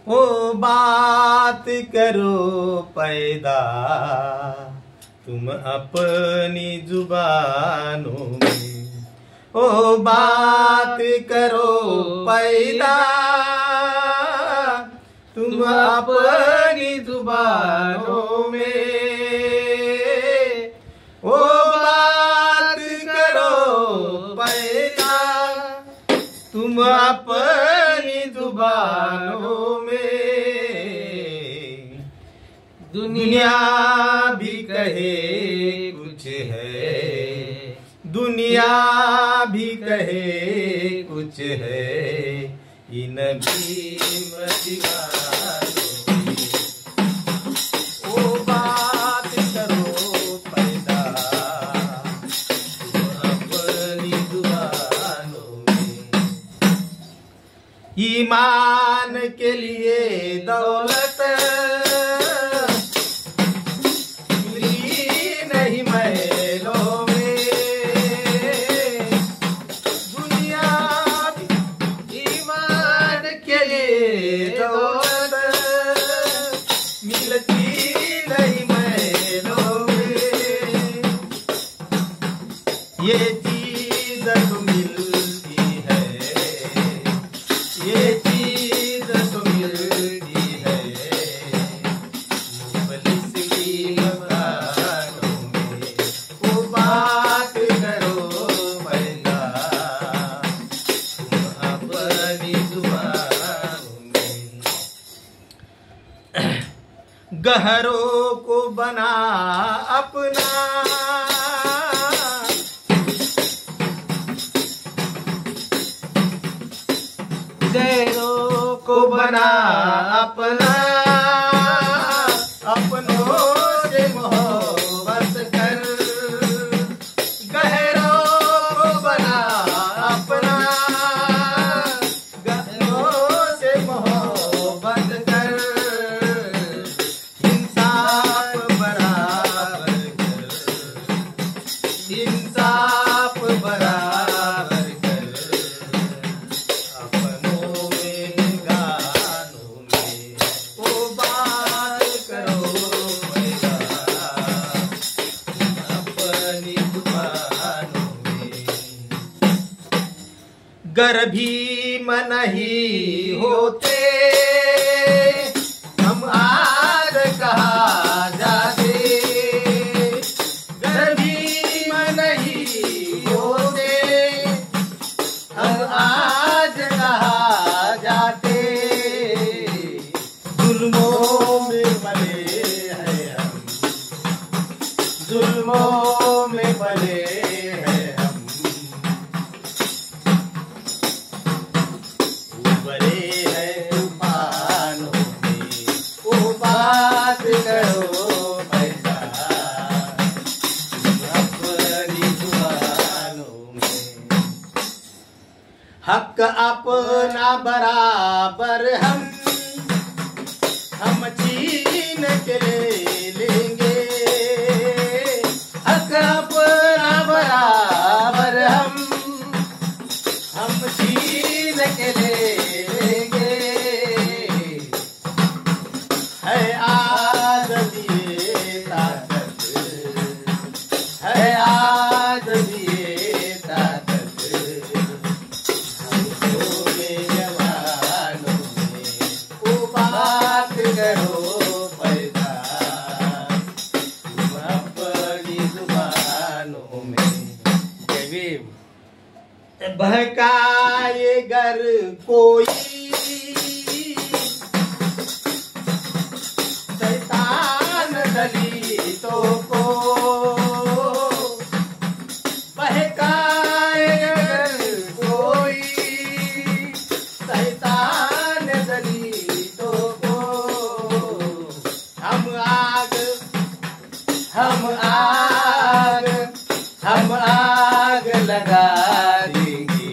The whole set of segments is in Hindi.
ओ बात करो पैदा तुम अपनी जुबानों में, ओ बात करो पैदा तुम अपनी जुबानों में, ओ बात करो पैदा तुम अपनी जुबानों में। दुनिया भी कहे कुछ है, दुनिया भी कहे कुछ है, इन भी मत मानो। ओ बात करो पैदा तुम अपनी जुबानों में। ईमान के लिए दौलत नहीं महलों में, दुनिया ईमान के लिए दौलत मिलती नहीं महलों में। ये चीज तो मिलती है, ये चीज तो मिलती है मुफलिस की मकानों में। वो बात करो पैदा तुम अपनी जुबानों में। गहरों को बना अपना, गहरों को बना अपना, अपनों से मोहब्बत कर। गहरों को बना अपना, गहरों से मोहब्बत कर। इंसाफ बराबर कर, इंसाफ बराबर कर, अपनों में गानों में। ओ बात करो पैदा अपनी जुबानों में। गर भी मन ही होते हम आज कहा जाते, गर भी मन ही होते हम आज कहा जाते। जुल्मों में पले हैं हम, जुल्मों में पले हैं हम, उबरे हैं तूफानों में। वो बात करो पैदा तुम अपनी जुबानों में। हक अपना बराबर हम छीन के ले लेंगे। हक अपना बराबर हम छीन के ले लेंगे। है आज़ादी ये ताकत, है आज़ादी ये ताकत हमको में जवानों में। वो बात करो पैदा तुम अपनी जुबानों में। बहकाए गर कोई शैतान दलितों को, बहकाए गर कोई शैतान दलितों को, हम आग लगा देंगे,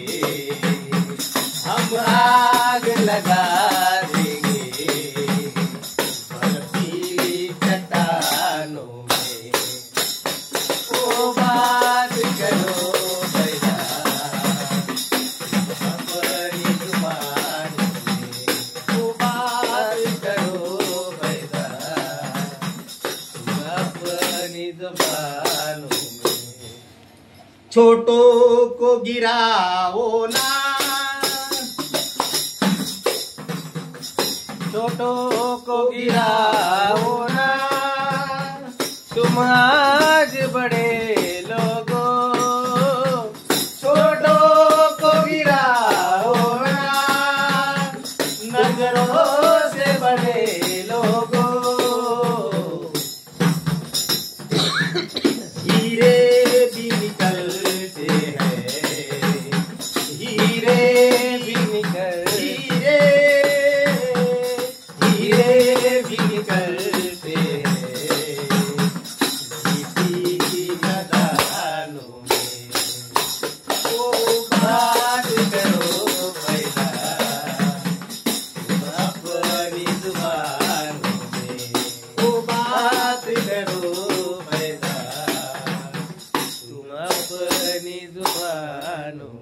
हम आग लगा देंगे बर्फीली चट्टानों में। ओ बात करो पैदा अपनी जुबानों में। ओ बात गिराओ ना, छोटों को गिराओ ना, तुम आज बड़े लोगों, छोटों को गिराओ ना, नजरों से बड़े लोगों। हीरे भी निकलते हैं, हीरे भी निकल, हीरे भी निकलते हैं मिट्टी की खदानों में। वो बात करो पैदा अपनी जुबानों में, वो बात करो पैदा तुम अपनी जुबानों